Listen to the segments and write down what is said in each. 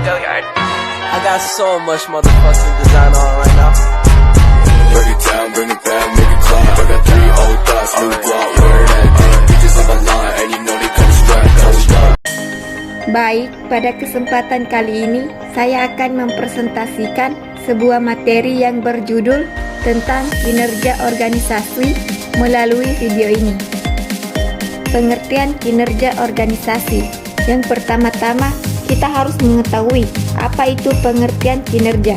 I got so much motherfucking design on right now. Break it down, bring it back, make it clap. I got 3 old thoughts, new guap, where that thing. Bitches on my line, and you know they come strapped, hold up. Baik, pada kesempatan kali ini saya akan mempresentasikan sebuah materi yang berjudul tentang kinerja organisasi melalui video ini. Pengertian kinerja organisasi. Yang pertama-tama, kita harus mengetahui apa itu pengertian kinerja.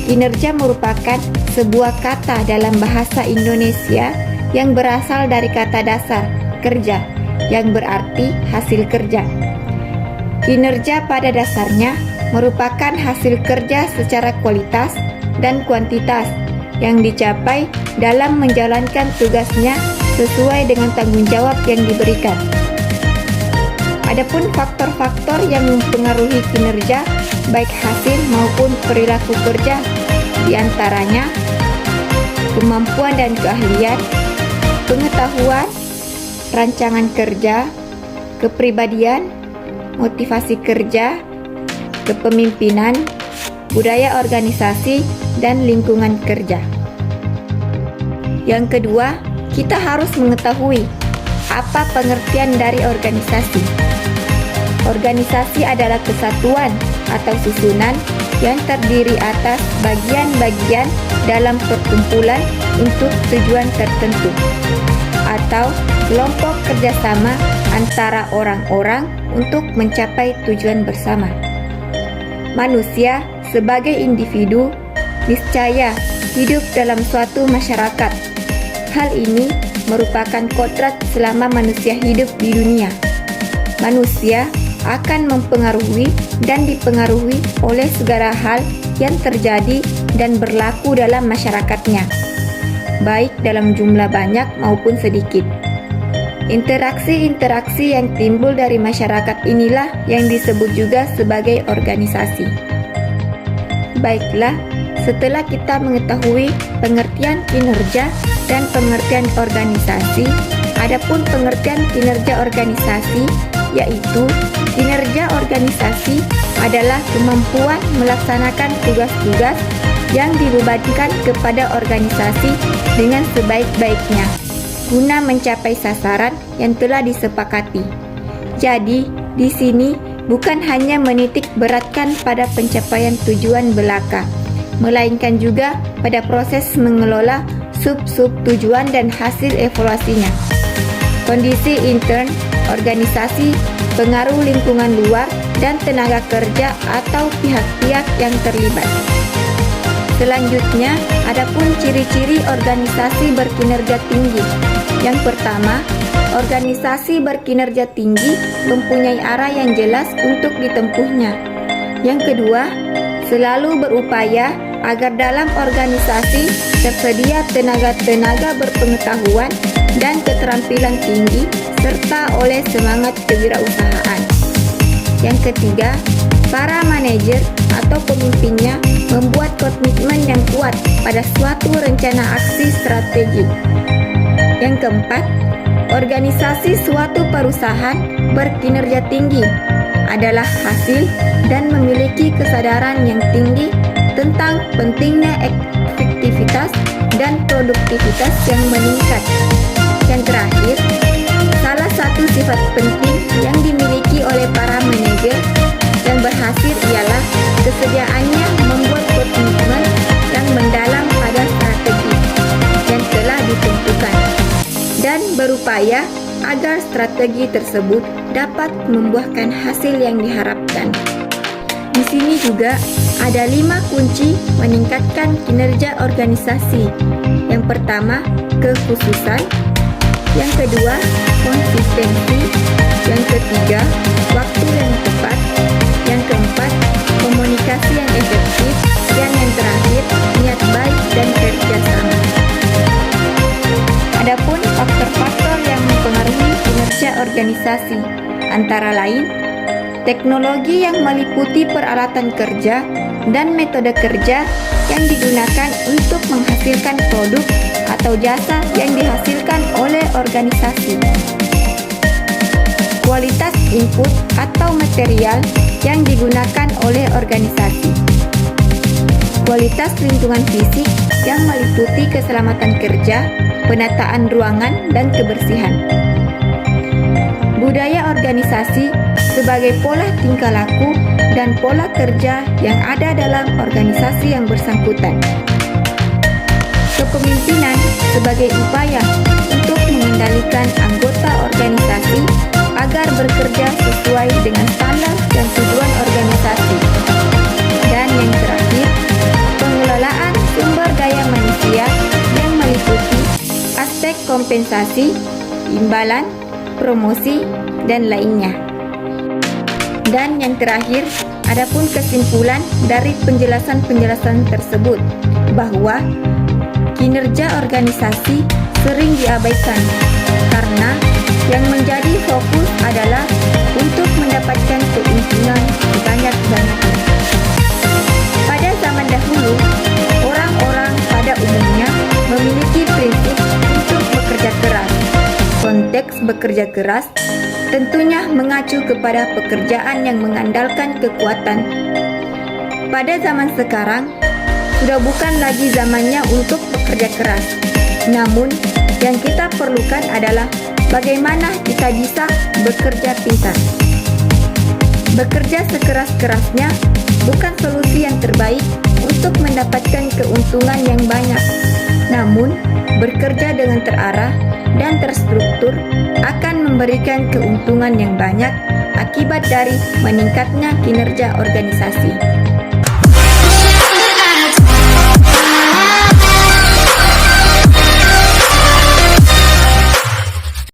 Kinerja merupakan sebuah kata dalam bahasa Indonesia yang berasal dari kata dasar kerja, yang berarti hasil kerja. Kinerja pada dasarnya merupakan hasil kerja secara kualitas dan kuantitas yang dicapai dalam menjalankan tugasnya sesuai dengan tanggung jawab yang diberikan. Adapun faktor-faktor yang mempengaruhi kinerja, baik hasil maupun perilaku kerja, diantaranya kemampuan dan keahlian, pengetahuan, rancangan kerja, kepribadian, motivasi kerja, kepemimpinan, budaya organisasi, dan lingkungan kerja. Yang kedua, kita harus mengetahui apa pengertian dari organisasi. Organisasi adalah kesatuan atau susunan yang terdiri atas bagian-bagian dalam perkumpulan untuk tujuan tertentu, atau kelompok kerjasama antara orang-orang untuk mencapai tujuan bersama. Manusia sebagai individu niscaya hidup dalam suatu masyarakat. Hal ini merupakan kodrat selama manusia hidup di dunia. Manusia akan mempengaruhi dan dipengaruhi oleh segala hal yang terjadi dan berlaku dalam masyarakatnya, baik dalam jumlah banyak maupun sedikit. Interaksi-interaksi yang timbul dari masyarakat inilah yang disebut juga sebagai organisasi. Baiklah, setelah kita mengetahui pengertian kinerja dan pengertian organisasi, adapun pengertian kinerja organisasi yaitu kinerja organisasi adalah kemampuan melaksanakan tugas-tugas yang dibebankan kepada organisasi dengan sebaik-baiknya guna mencapai sasaran yang telah disepakati. Jadi, di sini bukan hanya menitik beratkan pada pencapaian tujuan belaka, melainkan juga pada proses mengelola sub-sub tujuan dan hasil evaluasinya. Kondisi intern organisasi, pengaruh lingkungan luar, dan tenaga kerja atau pihak-pihak yang terlibat. Selanjutnya, adapun ciri-ciri organisasi berkinerja tinggi. Yang pertama, organisasi berkinerja tinggi mempunyai arah yang jelas untuk ditempuhnya. Yang kedua, selalu berupaya agar dalam organisasi tersedia tenaga-tenaga berpengetahuan dan keterampilan tinggi serta oleh semangat kewirausahaan. Yang ketiga, para manajer atau pemimpinnya membuat komitmen yang kuat pada suatu rencana aksi strategi. Yang keempat, organisasi suatu perusahaan berkinerja tinggi adalah hasil dan memiliki kesadaran yang tinggi tentang pentingnya efektivitas dan produktivitas yang meningkat. Yang terakhir, salah satu sifat penting yang dimiliki oleh para manajer yang berhasil ialah kesediaannya membuat komitmen yang mendalam pada strategi yang telah ditentukan dan berupaya agar strategi tersebut dapat membuahkan hasil yang diharapkan. Di sini juga ada 5 kunci meningkatkan kinerja organisasi. Yang pertama, kekhususan. Yang kedua, konsistensi. Yang ketiga, waktu yang tepat. Yang keempat, komunikasi yang efektif. Dan yang terakhir, niat baik dan kerjasama. Adapun faktor-faktor yang mempengaruhi kinerja organisasi antara lain teknologi yang meliputi peralatan kerja dan metode kerja yang digunakan untuk menghasilkan produk atau jasa yang dihasilkan oleh organisasi. kualitas input atau material yang digunakan oleh organisasi, kualitas lingkungan fisik yang meliputi keselamatan kerja, penataan ruangan, dan kebersihan, budaya organisasi sebagai pola tingkah laku dan pola kerja yang ada dalam organisasi yang bersangkutan, kepemimpinan sebagai upaya untuk mengendalikan anggota organisasi agar bekerja sesuai dengan standar dan tujuan organisasi. Dan yang terakhir, pengelolaan sumber daya manusia yang meliputi aspek kompensasi, imbalan, promosi, dan lainnya. Dan yang terakhir, adapun kesimpulan dari penjelasan-penjelasan tersebut bahwa kinerja organisasi sering diabaikan karena yang menjadi fokus adalah untuk mendapatkan keuntungan sebanyak-banyaknya. Pada zaman dahulu, orang-orang pada umumnya memiliki prinsip untuk bekerja keras. Konteks bekerja keras tentunya mengacu kepada pekerjaan yang mengandalkan kekuatan. Pada zaman sekarang, sudah bukan lagi zamannya untuk bekerja keras. Namun, yang kita perlukan adalah bagaimana kita bisa bekerja pintar. Bekerja sekeras-kerasnya bukan solusi yang terbaik untuk mendapatkan keuntungan yang banyak. Namun, bekerja dengan terarah dan terstruktur akan memberikan keuntungan yang banyak akibat dari meningkatnya kinerja organisasi.